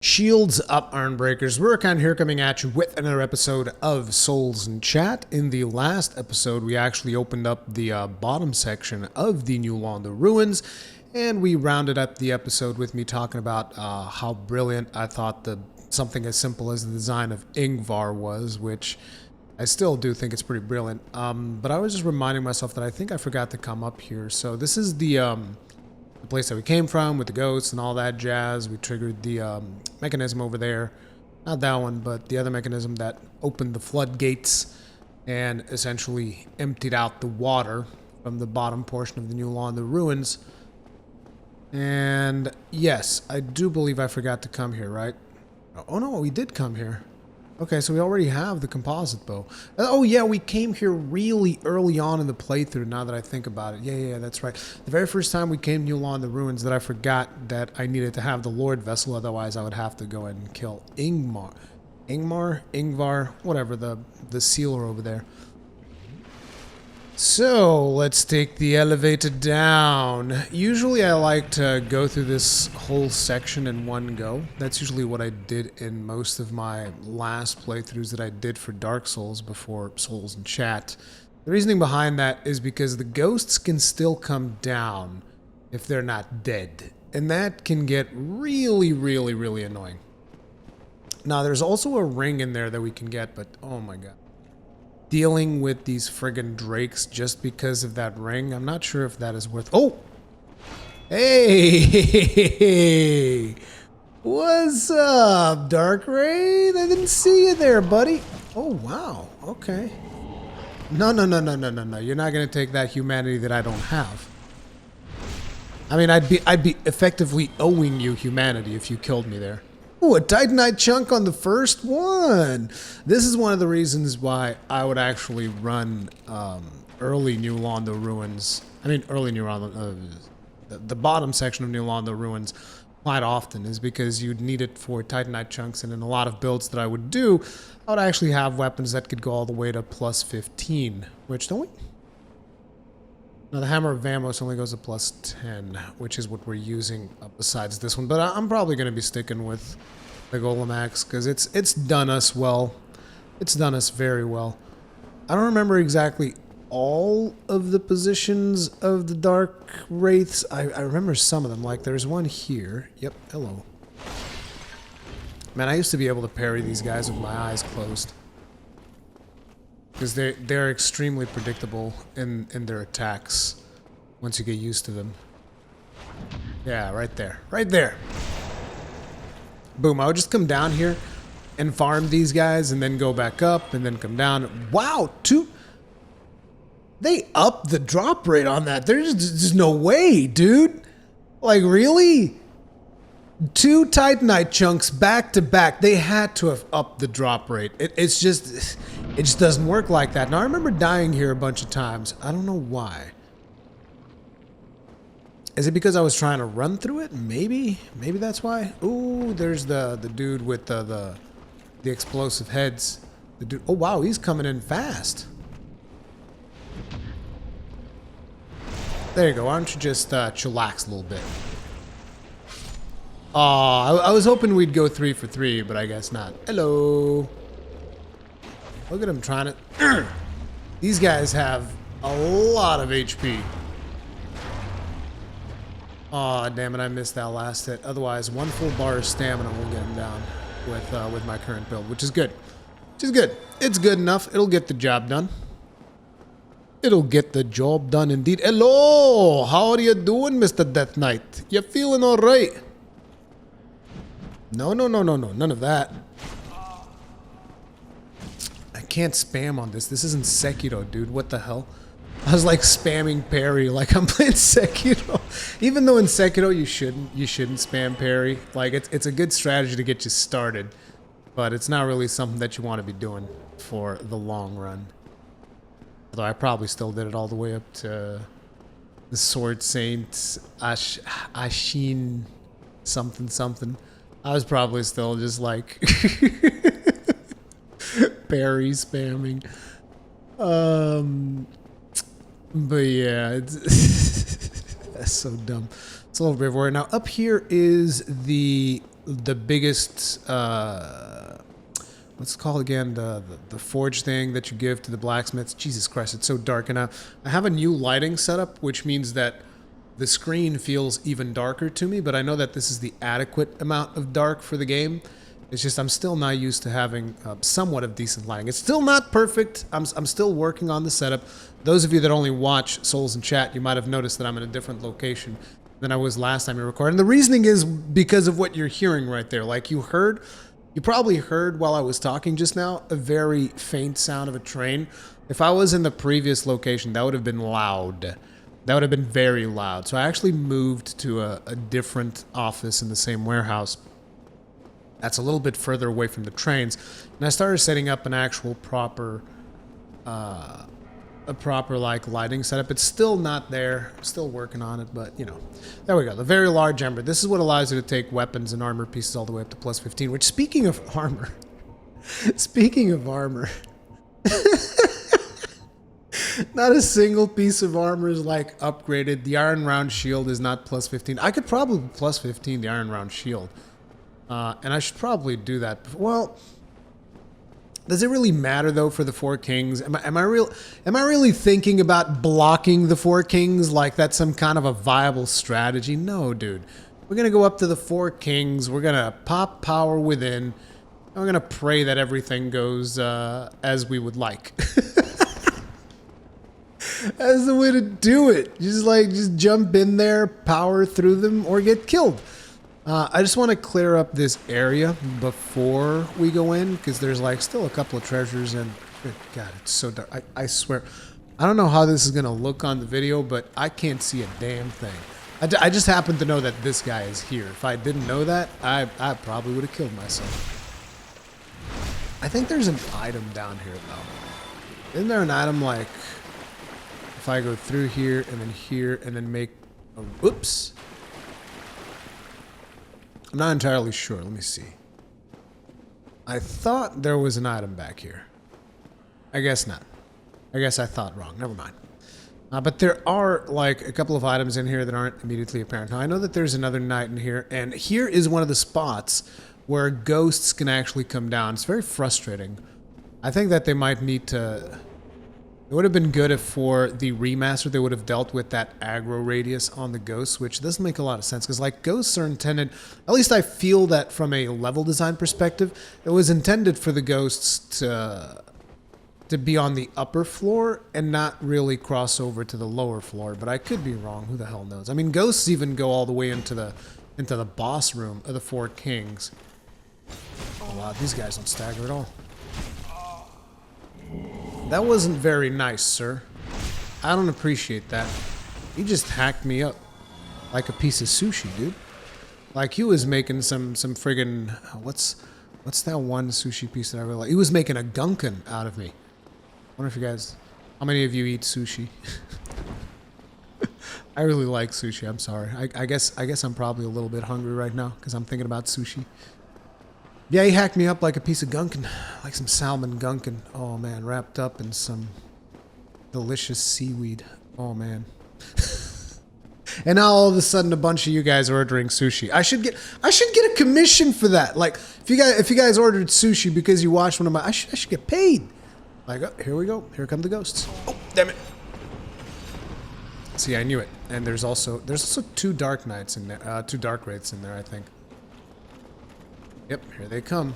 Shields up, Ironbreakers. Rurikhan here coming at you with another episode of Souls in Chat. In the last episode, we actually opened up the bottom section of the new Londo ruins, and we rounded up the episode with me talking about how brilliant I thought something as simple as the design of Ingvar was, which I still do think it's pretty brilliant. But I was just reminding myself that I think I forgot to come up here. So this is the place that we came from with the ghosts and all that jazz. We triggered the mechanism over there. Not that one, but the other mechanism that opened the floodgates and essentially emptied out the water from the bottom portion of the new Londo ruins. And yes, I do believe I forgot to come here, right? Oh no, we did come here. Okay, so we already have the composite bow. Oh yeah, we came here really early on in the playthrough, now that I think about it. Yeah, that's right. The very first time we came to Londo ruins that I forgot that I needed to have the Lord vessel, otherwise I would have to go and kill Ingvar, whatever, the sealer over there. So, let's take the elevator down. Usually I like to go through this whole section in one go. That's usually what I did in most of my last playthroughs that I did for Dark Souls before Souls in Chat. The reasoning behind that is because the ghosts can still come down if they're not dead. And that can get really annoying. Now, there's also a ring in there that we can get, but oh my god. Dealing with these friggin' drakes just because of that ring, I'm not sure if that is worth... Oh! Hey! What's up, Dark Raid? I didn't see you there, buddy. Oh, wow. Okay. No. You're not gonna take that humanity that I don't have. I mean, I'd be effectively owing you humanity if you killed me there. Ooh, a Titanite chunk on the first one. This is one of the reasons why I would actually run early New Londo ruins. I mean, early New Londo, the bottom section of New Londo ruins quite often, is because you'd need it for Titanite chunks, and in a lot of builds that I would do, I would actually have weapons that could go all the way to plus 15, which don't we? Now the Hammer of Vamos only goes to plus 10, which is what we're using besides this one. But I'm probably going to be sticking with the Golem Axe, because it's done us well. It's done us very well. I don't remember exactly all of the positions of the Dark Wraiths. I remember some of them, like there's one here. Yep, hello. Man, I used to be able to parry these guys with my eyes closed. Because they're extremely predictable in their attacks once you get used to them. Yeah, right there. Right there. Boom, I would just come down here and farm these guys and then go back up and then come down. Wow, they upped the drop rate on that. There's just no way, dude. Like, really? 2 Titanite chunks back to back. They had to have upped the drop rate. It just doesn't work like that. Now, I remember dying here a bunch of times. I don't know why. Is it because I was trying to run through it? Maybe that's why. Ooh, there's the dude with the explosive heads. The dude. Oh wow, he's coming in fast. There you go. Why don't you just chillax a little bit? Aw, I was hoping we'd go 3 for 3, but I guess not. Hello. Look at him trying to... These guys have a lot of HP. Aw, damn it, I missed that last hit. Otherwise, 1 full bar of stamina will get him down with my current build, which is good. Which is good. It's good enough. It'll get the job done. It'll get the job done indeed. Hello! How are you doing, Mr. Death Knight? You feeling alright? No. None of that. I can't spam on this. This isn't Sekiro, dude. What the hell? I was like spamming parry like I'm playing Sekiro. Even though in Sekiro you shouldn't spam parry. Like it's a good strategy to get you started, but it's not really something that you want to be doing for the long run. Although I probably still did it all the way up to the Sword Saint Ashin something. I was probably still just like parry spamming. But yeah, it's that's so dumb. It's a little bit everywhere. Now up here is the the biggest, what's it called again? The forge thing that you give to the blacksmiths. Jesus Christ, it's so dark. And I have a new lighting setup, which means that the screen feels even darker to me, but I know that this is the adequate amount of dark for the game. It's just I'm still not used to having somewhat of decent lighting. It's still not perfect. I'm still working on the setup. Those of you that only watch Souls in Chat, you might have noticed that I'm in a different location than I was last time we recorded. And the reasoning is because of what you're hearing right there. Like you probably heard while I was talking just now, a very faint sound of a train. If I was in the previous location, that would have been loud. That would have been very loud. So I actually moved to a different office in the same warehouse. That's a little bit further away from the trains. And I started setting up an actual proper like lighting setup. It's still not there. I'm still working on it, but you know. There we go. The very large Ember. This is what allows you to take weapons and armor pieces all the way up to plus 15, which speaking of armor, not a single piece of armor is like upgraded. The Iron Round Shield is not plus 15. I could probably plus 15 the Iron Round Shield. And I should probably do that. Well, does it really matter though for the Four Kings? Am I really thinking about blocking the Four Kings like that's some kind of a viable strategy? No, dude. We're gonna go up to the Four Kings. We're gonna pop power within. And we're gonna pray that everything goes as we would like. That's the way to do it. Just jump in there, power through them, or get killed. I just want to clear up this area before we go in, because there's like still a couple of treasures, and good God, it's so dark. I swear, I don't know how this is going to look on the video, but I can't see a damn thing. I just happen to know that this guy is here. If I didn't know that, I probably would have killed myself. I think there's an item down here, though. Isn't there an item like, if I go through here, and then make a, whoops. I'm not entirely sure. Let me see. I thought there was an item back here. I guess not. I guess I thought wrong. Never mind. But there are like a couple of items in here that aren't immediately apparent. Now I know that there's another knight in here, and here is one of the spots where ghosts can actually come down. It's very frustrating. I think that they might need to... It would have been good if for the remaster they would have dealt with that aggro radius on the ghosts, which doesn't make a lot of sense, because like ghosts are intended, at least I feel that from a level design perspective, it was intended for the ghosts to be on the upper floor and not really cross over to the lower floor, but I could be wrong. Who the hell knows? I mean, ghosts even go all the way into the boss room of the Four Kings. Oh wow, these guys don't stagger at all. That wasn't very nice, sir. I don't appreciate that. He just hacked me up like a piece of sushi, dude. Like he was making some friggin' what's that one sushi piece that I really like? He was making a gunkan out of me. I wonder if you guys, how many of you eat sushi? I really like sushi. I'm sorry. I guess I'm probably a little bit hungry right now because I'm thinking about sushi. Yeah, he hacked me up like a piece of gunkan, like some salmon gunkan. Oh man, wrapped up in some delicious seaweed. Oh man. And now all of a sudden a bunch of you guys are ordering sushi. I should get a commission for that. Like if you guys ordered sushi because you watched one of my, I should get paid. Like, oh, here we go. Here come the ghosts. Oh, damn it. See, I knew it. And there's also two dark knights in there, two dark wraiths in there, I think. Yep, here they come.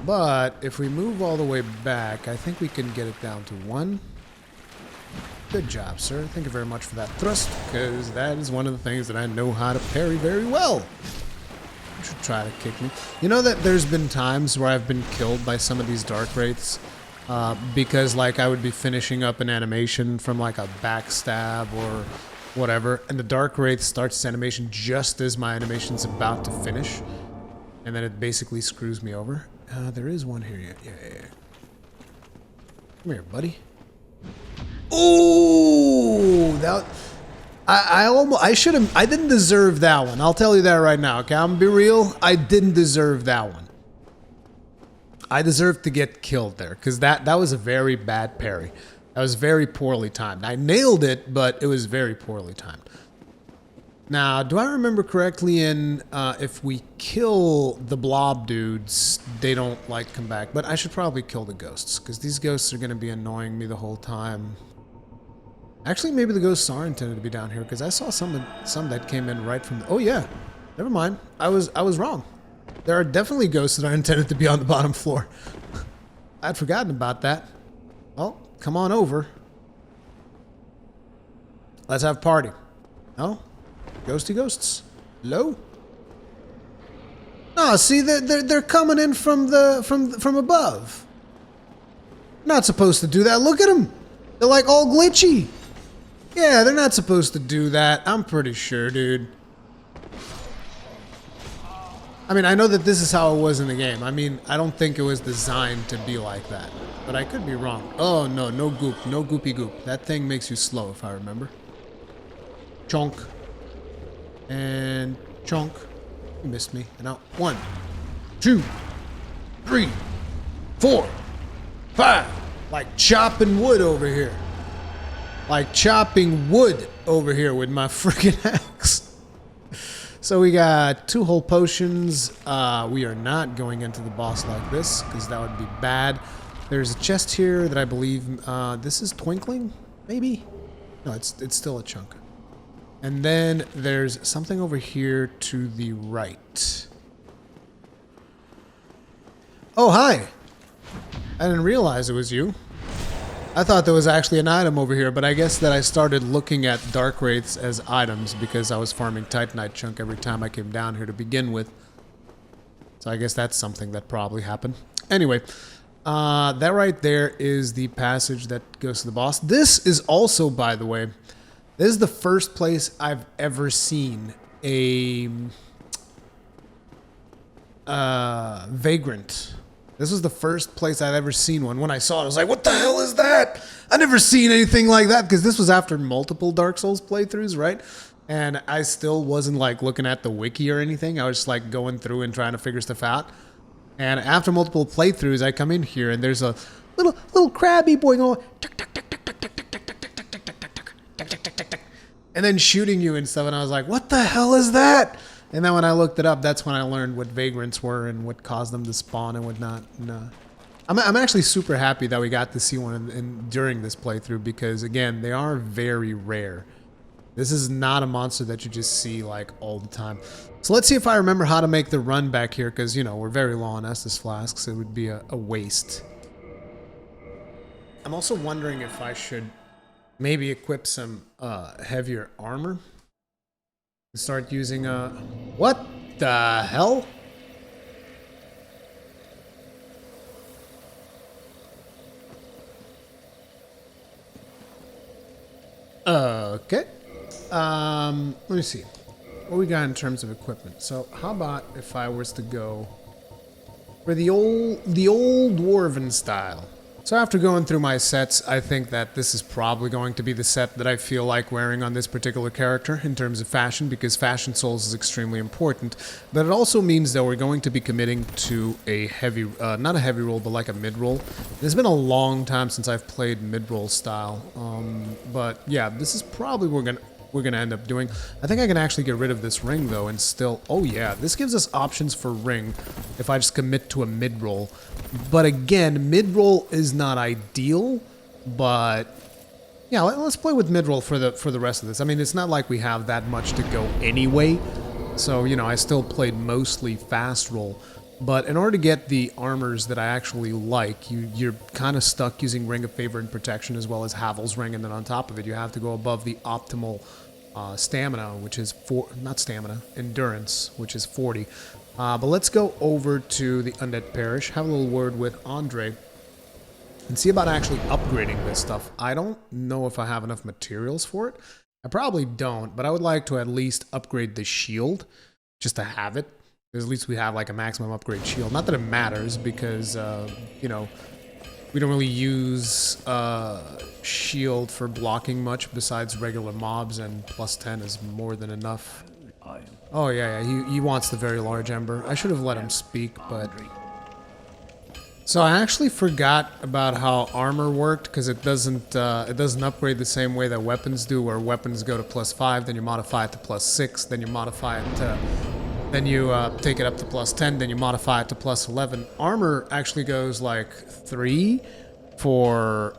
But if we move all the way back, I think we can get it down to one. Good job, sir. Thank you very much for that thrust, because that is one of the things that I know how to parry very well. You should try to kick me. You know that there's been times where I've been killed by some of these dark wraiths because like I would be finishing up an animation from like a backstab or whatever, and the dark wraith starts its animation just as my animation's about to finish. And then it basically screws me over. There is one here. Yeah. Come here, buddy. Ooh, that I didn't deserve that one. I'll tell you that right now. Okay, I'm gonna be real. I didn't deserve that one. I deserved to get killed there because that was a very bad parry. That was very poorly timed. I nailed it, but it was very poorly timed. Now, do I remember correctly in if we kill the blob dudes, they don't like come back. But I should probably kill the ghosts, because these ghosts are going to be annoying me the whole time. Actually, maybe the ghosts are intended to be down here, because I saw some that came in right from... Oh yeah, never mind. I was wrong. There are definitely ghosts that are intended to be on the bottom floor. I'd forgotten about that. Well, come on over. Let's have a party. No? Ghosty ghosts. Hello? No, see, they're coming in from above. Not supposed to do that. Look at them. They're like all glitchy. Yeah, they're not supposed to do that. I'm pretty sure, dude. I mean, I know that this is how it was in the game. I mean, I don't think it was designed to be like that. But I could be wrong. Oh, no, no goop. No goopy goop. That thing makes you slow, if I remember. Chonk. And chonk. You missed me. And now, 1, 2, 3, 4, 5. Like chopping wood over here. Like chopping wood over here with my freaking axe. So we got 2 whole potions. We are not going into the boss like this, because that would be bad. There's a chest here that I believe, this is twinkling, maybe? No, it's still a chunk. And then there's something over here to the right. Oh, hi! I didn't realize it was you. I thought there was actually an item over here, but I guess that I started looking at Dark Wraiths as items because I was farming Titanite chunk every time I came down here to begin with. So I guess that's something that probably happened. Anyway, that right there is the passage that goes to the boss. This is also, by the way, this is the first place I've ever seen a vagrant. This was the first place I'd ever seen one. When I saw it, I was like, what the hell is that? I've never seen anything like that, because this was after multiple Dark Souls playthroughs, right? And I still wasn't like looking at the wiki or anything. I was just like going through and trying to figure stuff out. And after multiple playthroughs, I come in here and there's a little crabby boy going and then shooting you and stuff. And I was like, what the hell is that? And then when I looked it up, that's when I learned what vagrants were and what caused them to spawn and whatnot. And, I'm actually super happy that we got to see one during this playthrough, because, again, they are very rare. This is not a monster that you just see, like, all the time. So let's see if I remember how to make the run back here, because, you know, we're very low on Estus flasks. It would be a waste. I'm also wondering if I should maybe equip some heavier armor. Start using what the hell? Okay. Let me see what we got in terms of equipment. So how about if I was to go for the old dwarven style? So after going through my sets, I think that this is probably going to be the set that I feel like wearing on this particular character in terms of fashion, because fashion souls is extremely important. But it also means that we're going to be committing to a heavy, not a heavy roll, but like a mid-roll. It's been a long time since I've played mid-roll style. But yeah, this is probably what we're gonna end up doing. I think I can actually get rid of this ring though and still... Oh yeah, this gives us options for ring if I just commit to a mid-roll. But again, mid-roll is not ideal, but yeah, let's play with mid-roll for the rest of this. I mean, it's not like we have that much to go anyway, so, you know, I still played mostly fast roll. But in order to get the armors that I actually like, you're kind of stuck using Ring of Favor and Protection as well as Havel's Ring, and then on top of it, you have to go above the optimal stamina, which is endurance, which is 40. But let's go over to the Undead Parish, have a little word with Andre, and see about actually upgrading this stuff. I don't know if I have enough materials for it. I probably don't, but I would like to at least upgrade the shield, just to have it. Because at least we have like a maximum upgrade shield. Not that it matters, because, you know, we don't really use shield for blocking much besides regular mobs, and plus 10 is more than enough. Oh, yeah, he wants the very large Ember. I should have let him speak, but... So I actually forgot about how armor worked because it doesn't upgrade the same way that weapons do, where weapons go to +5, then you modify it to +6, then you modify it to, then you take it up to +10, then you modify it to +11. Armor actually goes like 3 for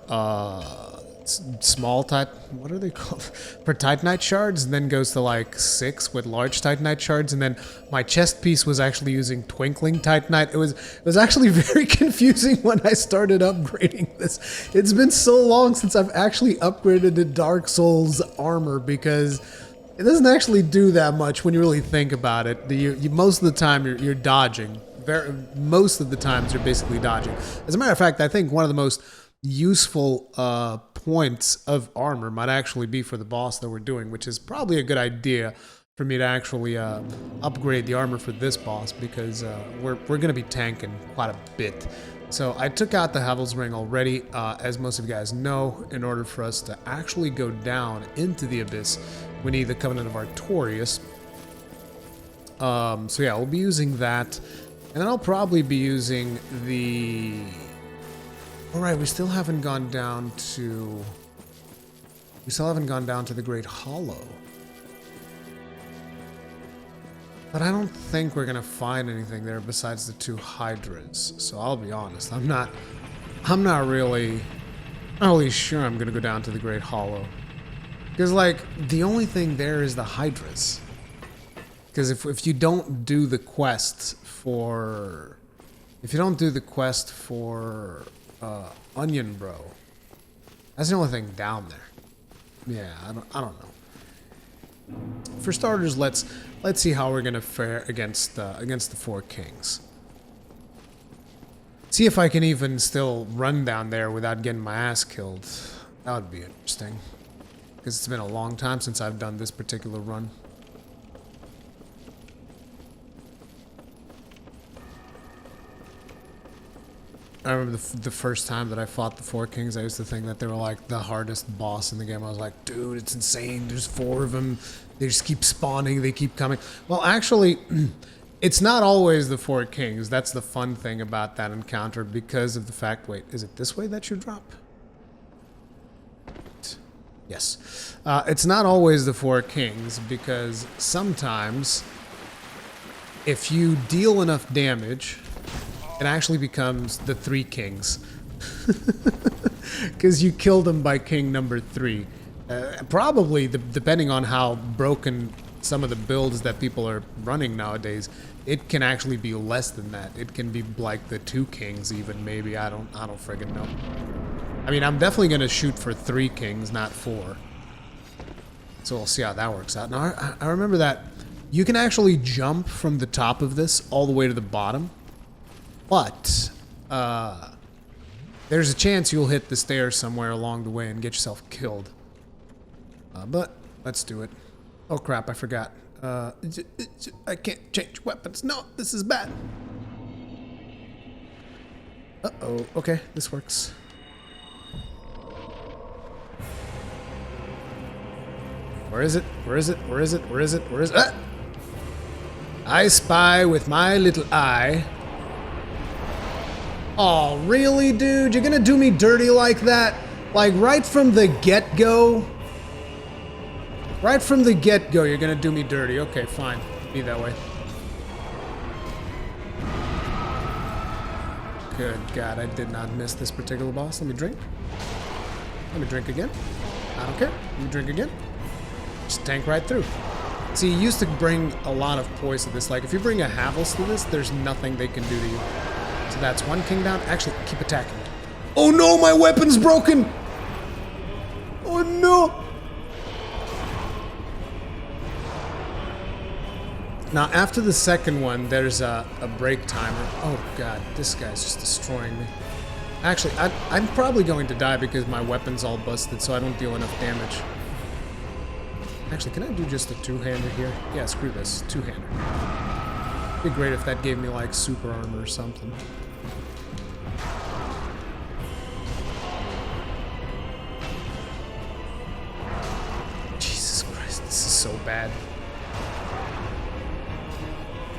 small what are they called? For Titanite shards, and then goes to like 6 with large Titanite shards, and then my chest piece was actually using twinkling Titanite. It was actually very confusing when I started upgrading this. It's been so long since I've actually upgraded to Dark Souls armor because it doesn't actually do that much when you really think about it. Most of the time you're dodging. Most of the times you're basically dodging. As a matter of fact, I think one of the most useful points of armor might actually be for the boss that we're doing, which is probably a good idea for me to actually upgrade the armor for this boss because we're going to be tanking quite a bit. So I took out the Havel's Ring already, as most of you guys know. In order for us to actually go down into the Abyss, we need the Covenant of Artorias. So yeah, we'll be using that, and then I'll probably be using the... Alright, we still haven't gone down to... We still haven't gone down to the Great Hollow. But I don't think we're gonna find anything there besides the 2 Hydras. So I'll be honest, I'm not really sure I'm gonna go down to the Great Hollow. Because, like, the only thing there is the Hydras. Because if you don't do the quest for... If you don't do the quest for... Onion Bro. That's the only thing down there. Yeah, I don't know. For starters, let's see how we're gonna fare against the 4 Kings. See if I can even still run down there without getting my ass killed. That would be interesting. Because it's been a long time since I've done this particular run. I remember the first time that I fought the 4 Kings, I used to think that they were like the hardest boss in the game. I was like, dude, it's insane. There's 4 of them. They just keep spawning. They keep coming. Well, actually, it's not always the 4 Kings. That's the fun thing about that encounter because of the fact... Wait, is it this way that you drop? Yes. It's not always the 4 Kings because sometimes if you deal enough damage... It actually becomes the 3 Kings. Because you killed them by King number 3. Probably, depending on how broken some of the builds that people are running nowadays, it can actually be less than that. It can be like the 2 Kings even, maybe. I don't friggin' know. I mean, I'm definitely going to shoot for 3 Kings, not 4. So we'll see how that works out. Now, I remember that you can actually jump from the top of this all the way to the bottom. But, there's a chance you'll hit the stairs somewhere along the way and get yourself killed. But, let's do it. Oh crap, I forgot. I can't change weapons. No, this is bad. Uh-oh, okay, this works. Where is it? Where is it? Where is it? Where is it? Where is it? Ah! I spy with my little eye. Oh, really, dude? You're gonna do me dirty like that? Like, right from the get-go? Right from the get-go, you're gonna do me dirty. Okay, fine. Be that way. Good God, I did not miss this particular boss. Let me drink. Let me drink again. I don't care. Let me drink again. Just tank right through. See, you used to bring a lot of poise to this. Like, if you bring a Havels to this, there's nothing they can do to you. So that's 1 king down. Actually, keep attacking. Oh no, my weapon's broken! Oh no! Now, after the second one, there's a break timer. Oh god, this guy's just destroying me. Actually, I'm probably going to die because my weapon's all busted, so I don't deal enough damage. Actually, can I do just a 2-hander here? Yeah, screw this. 2-hander. It'd be great if that gave me, like, super armor or something. Jesus Christ, this is so bad.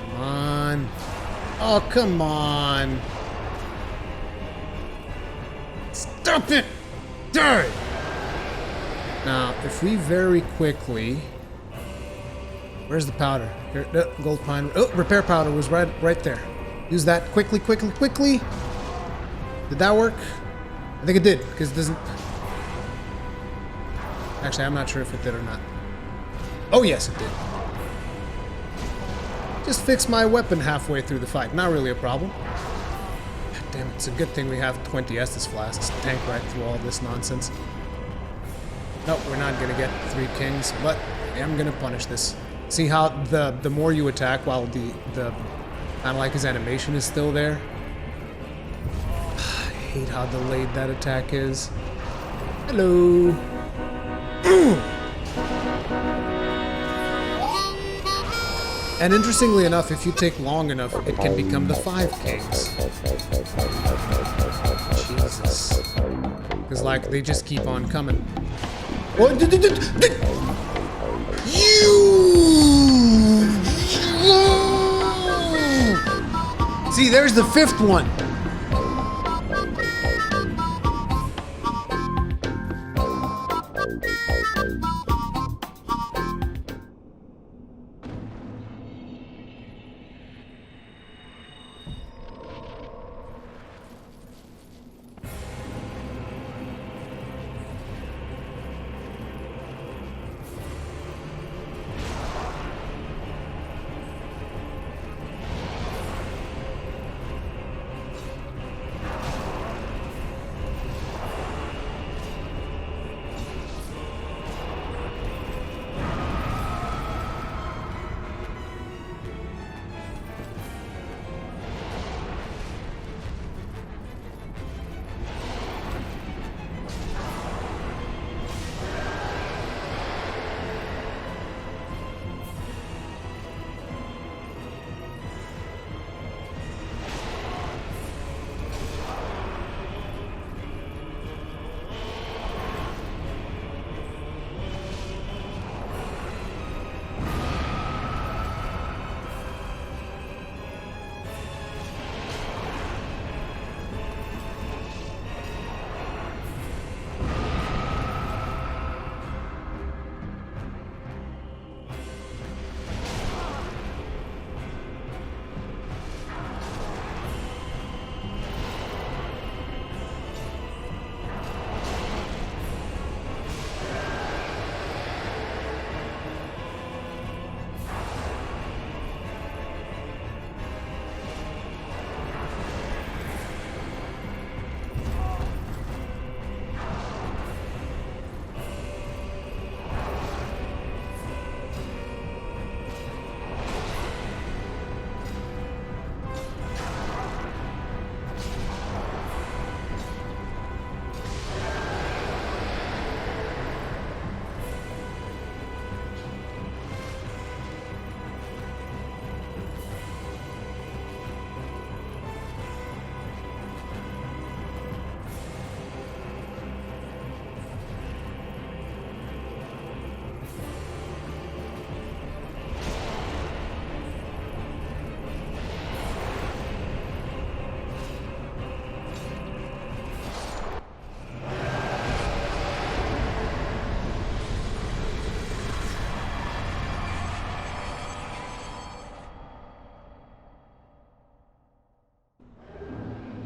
Come on. Oh, come on. Stop it! Die! Now, if we very quickly... Where's the powder? Here, gold pine. Oh, repair powder was right there. Use that quickly, quickly, quickly. Did that work? I think it did, because it doesn't... Actually, I'm not sure if it did or not. Oh, yes, it did. Just fixed my weapon halfway through the fight. Not really a problem. Damn it, it's a good thing we have 20 Estus flasks to tank right through all this nonsense. Nope, we're not gonna get 3 kings, but I am gonna punish this. See how the more you attack while the kind of like his animation is still there? I hate how delayed that attack is. Hello. And interestingly enough, if you take long enough, it can become the 5 kings. Jesus. Because, like, they just keep on coming. What? See, there's the 5th one.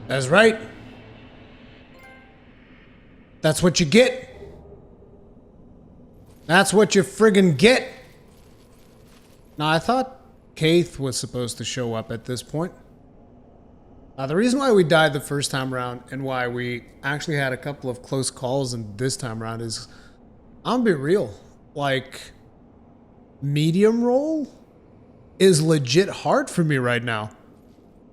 That's right. That's what you get. That's what you friggin' get. Now, I thought Kaith was supposed to show up at this point. The reason why we died the first time around and why we actually had a couple of close calls and this time around is, I'm gonna be real, like, medium roll is legit hard for me right now.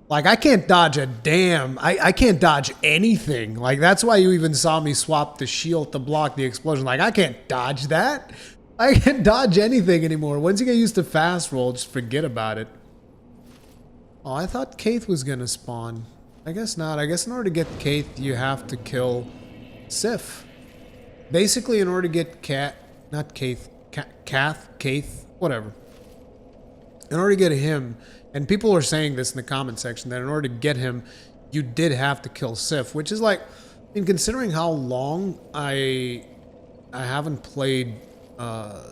Like, I can't dodge a damn... I can't dodge anything. Like, that's why you even saw me swap the shield to block the explosion. Like, I can't dodge that. I can't dodge anything anymore. Once you get used to fast roll, just forget about it. Oh, I thought Kaith was gonna spawn. I guess not. I guess in order to get Kaith, you have to kill Sif. Basically, in order to get Kaith, whatever. In order to get him... And people are saying this in the comment section, that in order to get him, you did have to kill Sif, which is like, mean, considering how long I haven't played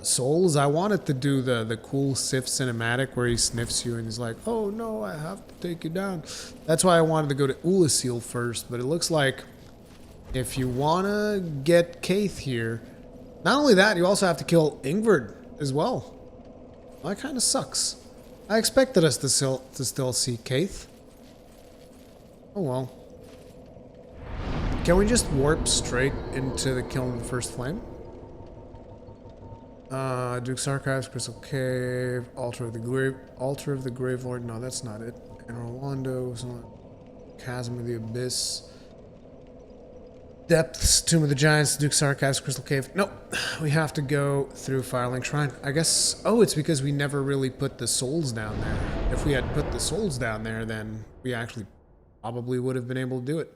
Souls, I wanted to do the cool Sif cinematic where he sniffs you and he's like, oh no, I have to take you down. That's why I wanted to go to Ulasil first, but it looks like if you want to get Kaith here, not only that, you also have to kill Ingvard as well. That kind of sucks. I expected us to still see Kaith. Oh well. Can we just warp straight into the killing the first flame? Duke's Archives, Crystal Cave, Altar of the Grave Lord. No, that's not it. And Londo, Chasm of the Abyss. Depths, Tomb of the Giants, Duke's Archives, Crystal Cave. Nope. We have to go through Firelink Shrine. I guess... Oh, it's because we never really put the souls down there. If we had put the souls down there, then we actually probably would have been able to do it.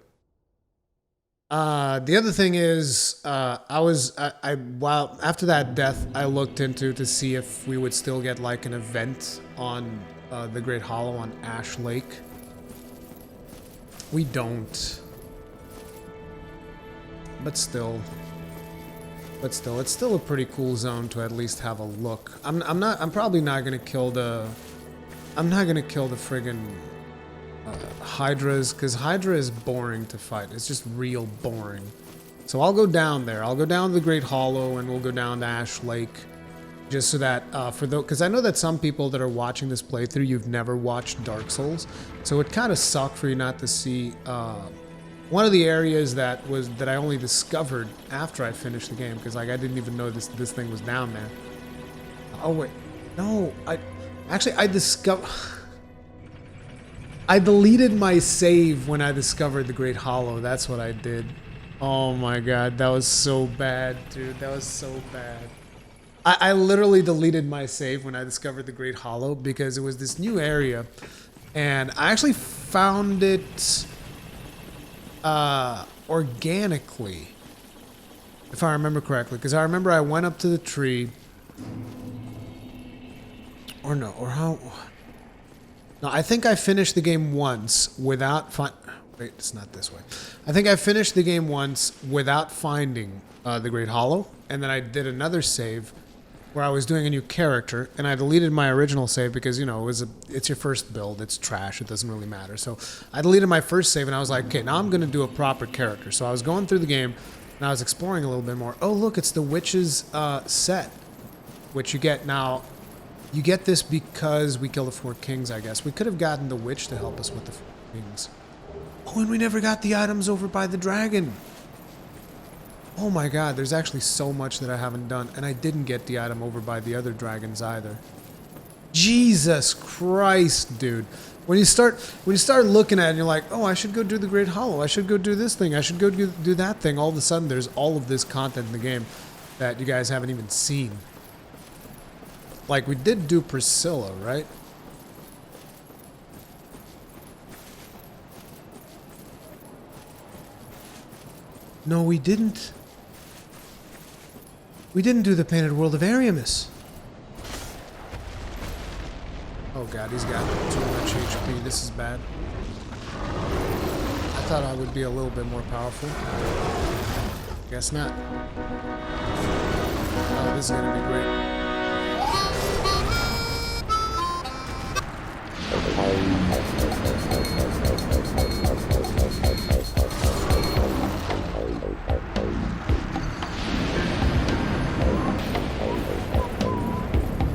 The other thing is, while after that death, I looked into to see if we would still get like an event on the Great Hollow on Ash Lake. We don't. But still, it's still a pretty cool zone to at least have a look. I'm probably not gonna kill the, friggin' Hydras, because Hydra is boring to fight. It's just real boring. So I'll go down there. I'll go down to the Great Hollow and we'll go down to Ash Lake. Just so that, because I know that some people that are watching this playthrough, you've never watched Dark Souls. So it kind of sucked for you not to see, one of the areas that I only discovered after I finished the game, because like I didn't even know this thing was down there. Oh wait, no, I discovered. I deleted my save when I discovered the Great Hollow. That's what I did. Oh my god, that was so bad, dude. That was so bad. I literally deleted my save when I discovered the Great Hollow because it was this new area, and I actually found it organically, if I remember correctly, because I remember I went up to the tree, or no, or how? No, I think I finished the game once without wait, it's not this way. I think I finished the game once without finding the Great Hollow, and then I did another save where I was doing a new character, and I deleted my original save because, you know, it's your first build, it's trash, it doesn't really matter. So I deleted my first save, and I was like, okay, now I'm going to do a proper character. So I was going through the game, and I was exploring a little bit more. Oh, look, it's the Witch's set, which you get now. You get this because we killed the 4 kings, I guess. We could have gotten the Witch to help us with the 4 kings. Oh, and we never got the items over by the dragon. Oh my god, there's actually so much that I haven't done, and I didn't get the item over by the other dragons either. Jesus Christ, dude. When you start looking at it and you're like, oh, I should go do the Great Hollow, I should go do this thing, I should go do that thing, all of a sudden there's all of this content in the game that you guys haven't even seen. Like, we did do Priscilla, right? No, we didn't. We didn't do the Painted World of Ariamis. Oh god, he's got too much HP. This is bad. I thought I would be a little bit more powerful. Guess not. Oh, this is gonna be great.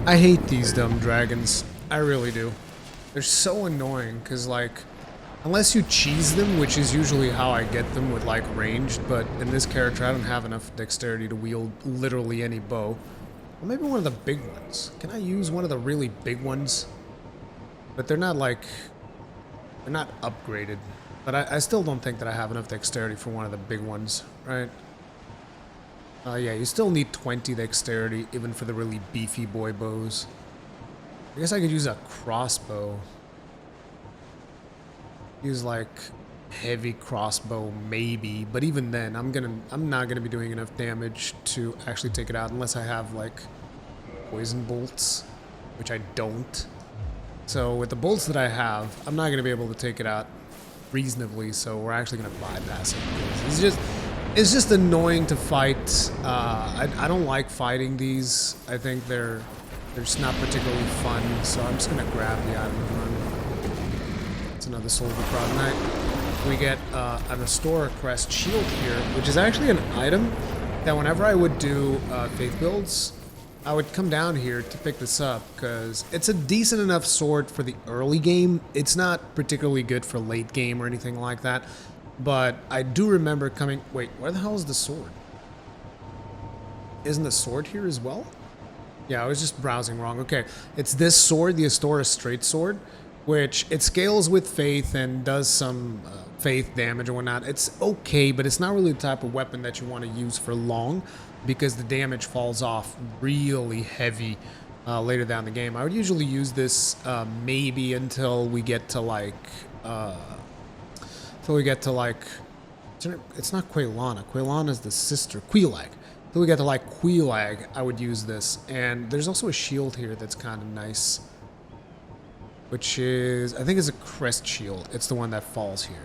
I hate these dumb dragons. I really do. They're so annoying because, like, unless you cheese them, which is usually how I get them with, like, ranged, but in this character I don't have enough dexterity to wield literally any bow. Well, maybe one of the big ones. Can I use one of the really big ones? But they're not, like, they're not upgraded. But I still don't think that I have enough dexterity for one of the big ones, right? Yeah, you still need 20 dexterity, even for the really beefy boy bows. I guess I could use a crossbow. Use, like, heavy crossbow, maybe. But even then, I'm not gonna be doing enough damage to actually take it out unless I have, like, poison bolts, which I don't. So with the bolts that I have, I'm not gonna be able to take it out. reasonably, so we're actually going to bypass it. It's just annoying to fight. I don't like fighting these. I think they're just not particularly fun, so I'm just going to grab the item and run. It's another Soul of the Proud Knight. We get an Restorer Crest shield here, which is actually an item that whenever I would do faith builds, I would come down here to pick this up because it's a decent enough sword for the early game. It's not particularly good for late game or anything like that, but I do remember coming... Wait, where the hell is the sword? Isn't the sword here as well? Yeah, I was just browsing wrong. Okay, it's this sword, the Astora Straight Sword, which it scales with faith and does some faith damage and whatnot. It's okay, but it's not really the type of weapon that you want to use for long because the damage falls off really heavy later down the game. I would usually use this maybe until we get to like it's not Quaylana. Quaylana is the sister. Queelag. Until we get to like Queelag, I would use this. And there's also a shield here that's kind of nice, which is, I think it's a crest shield. It's the one that falls here.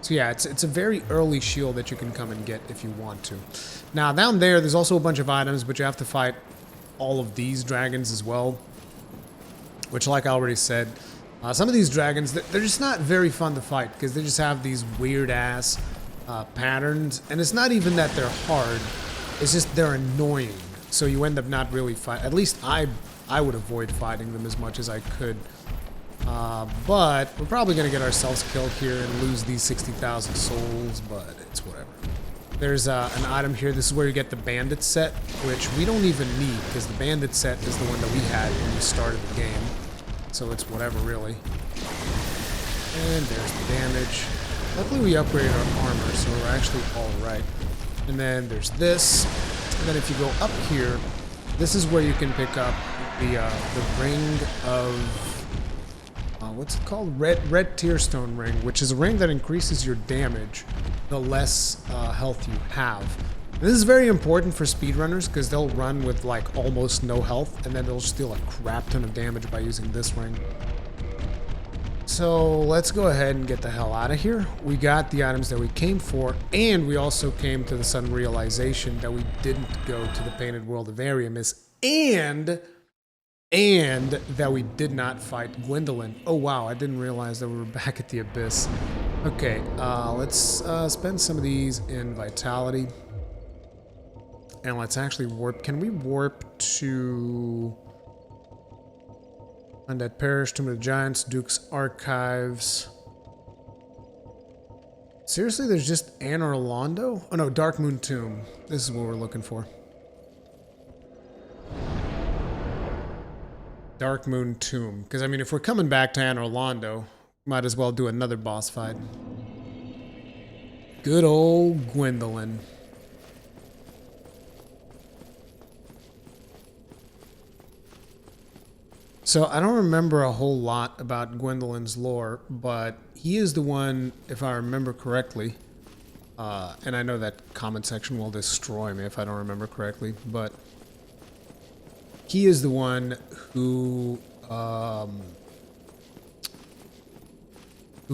So yeah, it's a very early shield that you can come and get if you want to. Now down there's also a bunch of items, but you have to fight all of these dragons as well. Which, like I already said, some of these dragons, they're just not very fun to fight because they just have these weird ass patterns. And it's not even that they're hard, it's just they're annoying. So you end up not really fighting. At least I would avoid fighting them as much as I could. But we're probably going to get ourselves killed here and lose these 60,000 souls, but it's whatever. There's an item here. This is where you get the bandit set, which we don't even need because the bandit set is the one that we had when we started the game. So it's whatever, really. And there's the damage. Luckily, we upgraded our armor, so we're actually all right. And then there's this. And then if you go up here, this is where you can pick up the ring of... what's it called? Red Tearstone Ring, which is a ring that increases your damage the less health you have. And this is very important for speedrunners because they'll run with like almost no health and then they'll steal a crap ton of damage by using this ring. So let's go ahead and get the hell out of here. We got the items that we came for, and we also came to the sudden realization that we didn't go to the Painted World of Ariamis, and that we did not fight Gwyndolin. Oh wow, I didn't realize that we were back at the Abyss. Okay, let's spend some of these in Vitality. And let's actually warp. Can we warp to... Undead Parish, Tomb of the Giants, Duke's Archives. Seriously, there's just Anor Londo? Oh no, Dark Moon Tomb. This is what we're looking for. Dark Moon Tomb. Because, I mean, if we're coming back to Anor Londo, might as well do another boss fight. Good old Gwyndolin. So, I don't remember a whole lot about Gwyndolin's lore, but he is the one, if I remember correctly, and I know that comment section will destroy me if I don't remember correctly, but he is the one who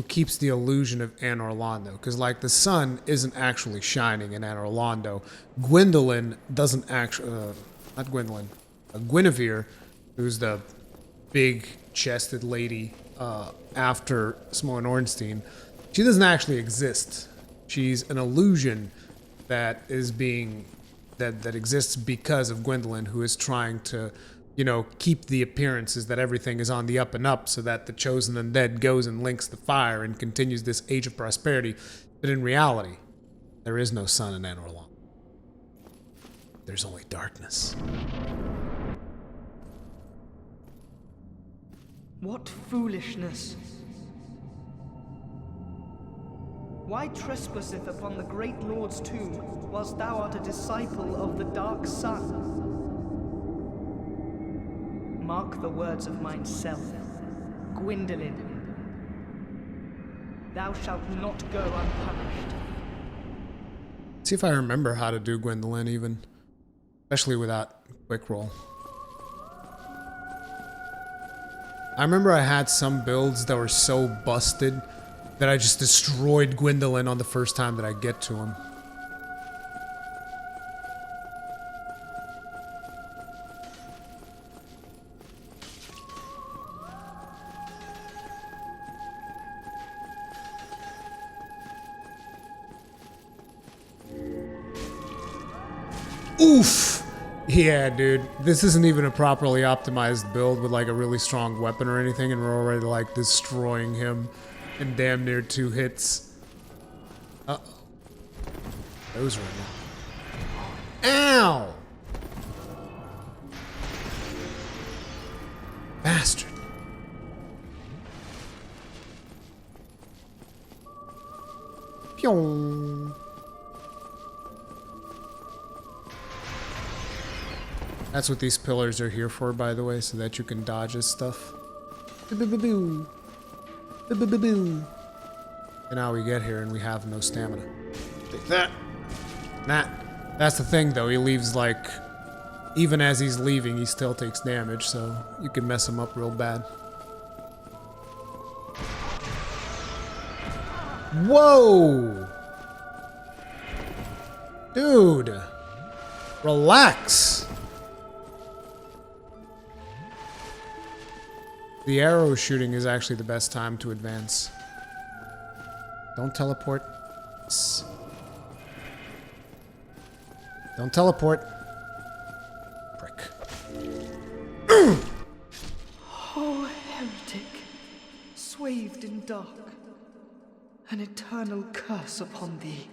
keeps the illusion of Anor Londo. Because, like, the sun isn't actually shining in Anor Londo. Gwyndolin doesn't actually... not Gwyndolin. Guinevere, who's the big-chested lady after Smolen Ornstein, she doesn't actually exist. She's an illusion that is being... that exists because of Gwyndolin, who is trying to, you know, keep the appearances that everything is on the up and up so that the chosen undead goes and links the fire and continues this age of prosperity. But in reality, there is no sun in Anor Londo. There's only darkness. What foolishness! Why trespasseth upon the great Lord's tomb, whilst thou art a disciple of the dark sun? Mark the words of mine self, Gwyndolin. Thou shalt not go unpunished. See if I remember how to do Gwyndolin even. Especially without quick roll. I remember I had some builds that were so busted that I just destroyed Gwyndolin on the first time that I get to him. Oof! Yeah, dude. This isn't even a properly optimized build with like a really strong weapon or anything, and we're already like destroying him in damn near 2 hits. Uh-oh. Those were not. Ow! Bastard. Pyong. That's what these pillars are here for, by the way, so that you can dodge his stuff. Boo-boo-boo-boo. Boo-boo-boo-boo. And now we get here and we have no stamina. Take that. That's the thing, though. He leaves, like... Even as he's leaving, he still takes damage, so you can mess him up real bad. Whoa! Dude! Relax! The arrow shooting is actually the best time to advance. Don't teleport. Don't teleport. Prick. Oh, heretic, swathed in dark, an eternal curse upon thee.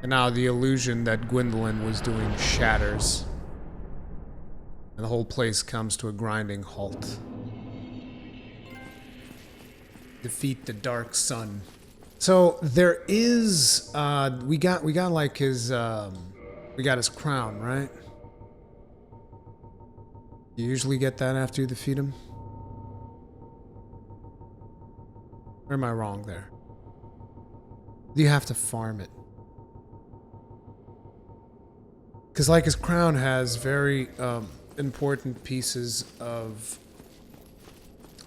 And now the illusion that Gwyndolin was doing shatters. And the whole place comes to a grinding halt. Defeat the dark sun. So there is we got like his we got his crown, right? You usually get that after you defeat him? Or am I wrong there? Do you have to farm it? Because like his crown has very important pieces of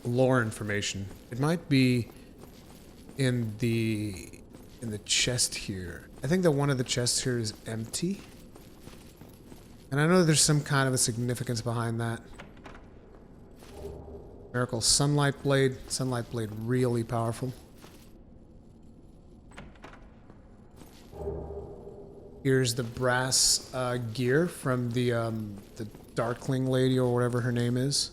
lore information. It might be in the chest here. I think that one of the chests here is empty. And I know there's some kind of a significance behind that. Miracle Sunlight Blade. Sunlight Blade really powerful. Here's the brass gear from the Darkling lady or whatever her name is.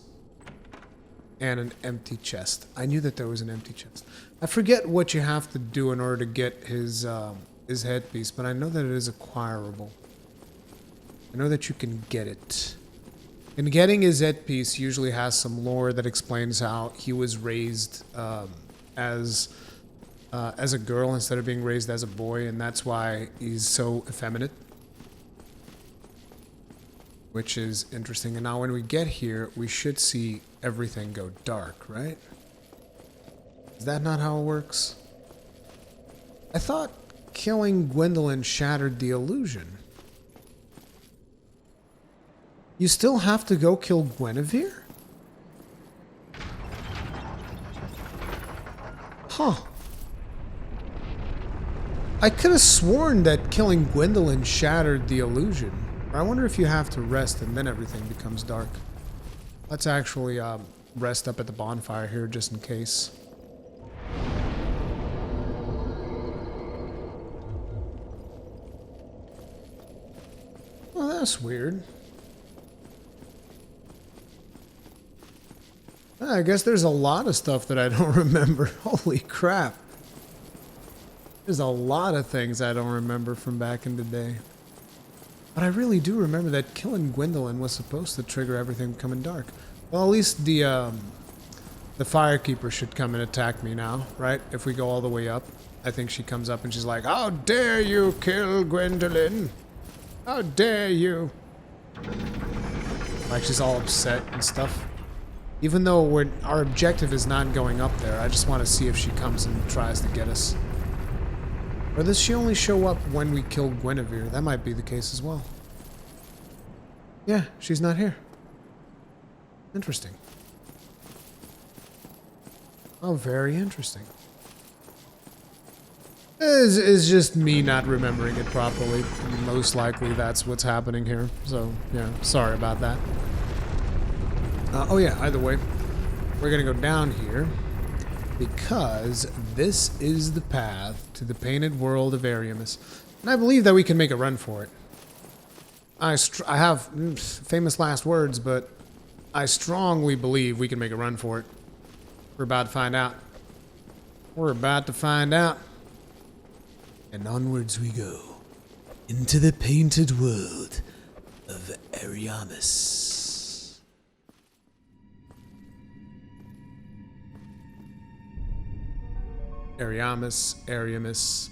And an empty chest. I knew that there was an empty chest. I forget what you have to do in order to get his headpiece, but I know that it is acquirable. I know that you can get it. And getting his headpiece usually has some lore that explains how he was raised as a girl instead of being raised as a boy, and that's why he's so effeminate. Which is interesting. And now when we get here, we should see everything go dark, right? Is that not how it works? I thought killing Gwyndolin shattered the illusion. You still have to go kill Guinevere? Huh. I could have sworn that killing Gwyndolin shattered the illusion. I wonder if you have to rest and then everything becomes dark. Let's actually rest up at the bonfire here just in case. Oh, that's weird. I guess there's a lot of stuff that I don't remember. Holy crap. There's a lot of things I don't remember from back in the day. But I really do remember that killing Gwyndolin was supposed to trigger everything becoming dark. Well, at least the Firekeeper should come and attack me now, right? If we go all the way up. I think she comes up and she's like, "How dare you kill Gwyndolin? How dare you?" Like she's all upset and stuff. Even though our objective is not going up there, I just want to see if she comes and tries to get us. Or does she only show up when we kill Guinevere? That might be the case as well. Yeah, she's not here. Interesting. Oh, very interesting. Is just me not remembering it properly. Most likely that's what's happening here. So, yeah, sorry about that. Oh yeah, either way, we're gonna go down here because this is the path to the painted world of Ariamis. And I believe that we can make a run for it. I have famous last words, but I strongly believe we can make a run for it. We're about to find out. We're about to find out. And onwards we go, into the painted world of Ariamis. Ariamis.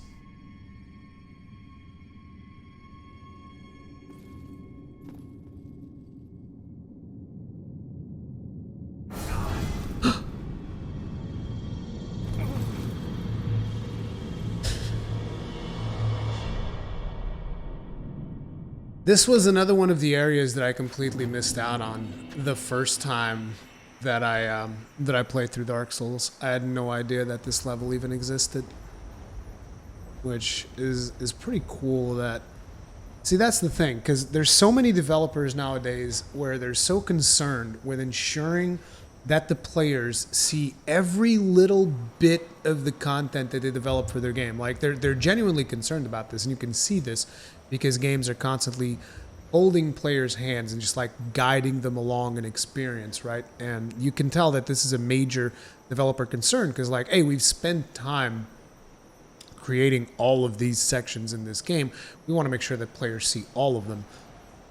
This was another one of the areas that I completely missed out on the first time that I played through Dark Souls. I had no idea that this level even existed, which is pretty cool. That, see, that's the thing, because there's so many developers nowadays where they're so concerned with ensuring that the players see every little bit of the content that they develop for their game. Like, they're genuinely concerned about this, and you can see this because games are constantly holding players' hands and just like guiding them along an experience, right? And you can tell that this is a major developer concern because, like, hey, we've spent time creating all of these sections in this game. We want to make sure that players see all of them.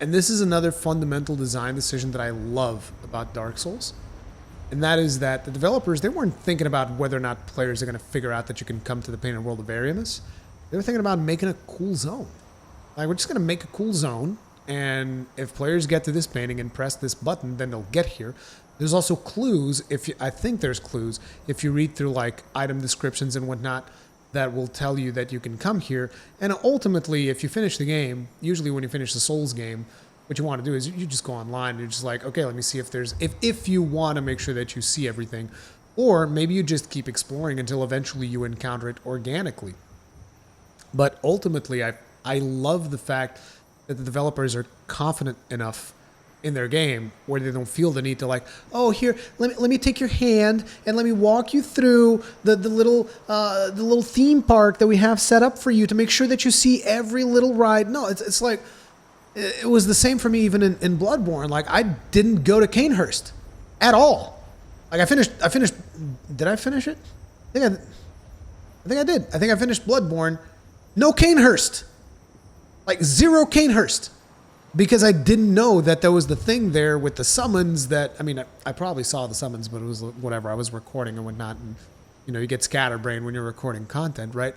And this is another fundamental design decision that I love about Dark Souls. And that is that the developers, they weren't thinking about whether or not players are going to figure out that you can come to the painted world of Ariamis. They were thinking about making a cool zone. Like, we're just going to make a cool zone, and if players get to this painting and press this button, then they'll get here. There's also clues, I think there's clues, if you read through, like, item descriptions and whatnot, that will tell you that you can come here. And ultimately, if you finish the game, usually when you finish the Souls game, what you want to do is you just go online and you're just like, okay, let me see if there's, if you want to make sure that you see everything, or maybe you just keep exploring until eventually you encounter it organically. But ultimately, I love the fact that the developers are confident enough in their game where they don't feel the need to, like, oh, here, let me take your hand and let me walk you through the little theme park that we have set up for you to make sure that you see every little ride. No, it's like, it was the same for me even in Bloodborne. Like, I didn't go to Canehurst at all. Like, I finished. Did I finish it? I think I did. I think I finished Bloodborne. No Canehurst. Like, zero Canehurst. Because I didn't know that there was the thing there with the summons that, I mean, I probably saw the summons, but it was whatever. I was recording and whatnot. And, you know, you get scatterbrained when you're recording content, right?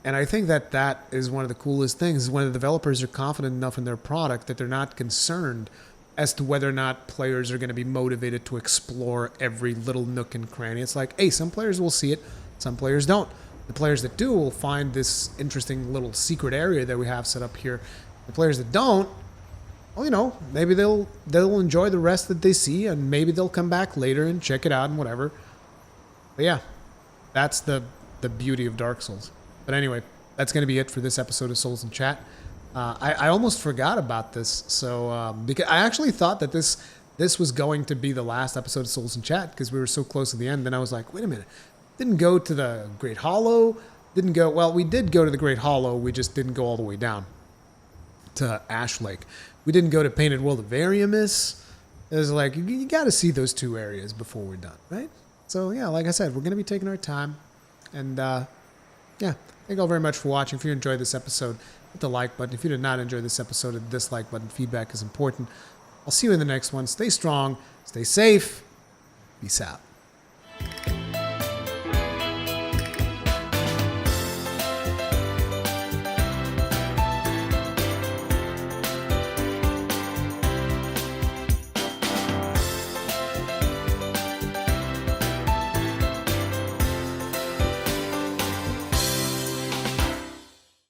And I think that that is one of the coolest things, is when the developers are confident enough in their product that they're not concerned as to whether or not players are going to be motivated to explore every little nook and cranny. It's like, hey, some players will see it, some players don't. The players that do will find this interesting little secret area that we have set up here. The players that don't, well, you know, maybe they'll enjoy the rest that they see, and maybe they'll come back later and check it out and whatever. But yeah, that's the beauty of Dark Souls. But anyway, that's going to be it for this episode of Souls in Chat. I almost forgot about this, so because I actually thought that this was going to be the last episode of Souls in Chat because we were so close to the end. Then I was like, wait a minute, didn't go to the Great Hollow, didn't go. Well, we did go to the Great Hollow, we just didn't go all the way down to Ash Lake. We didn't go to Painted World of Ariamis. It was like, you got to see those two areas before we're done, right? So yeah, like I said, we're going to be taking our time, and yeah. Thank you all very much for watching. If you enjoyed this episode, hit the like button. If you did not enjoy this episode, hit the dislike button. Feedback is important. I'll see you in the next one. Stay strong. Stay safe. Peace out.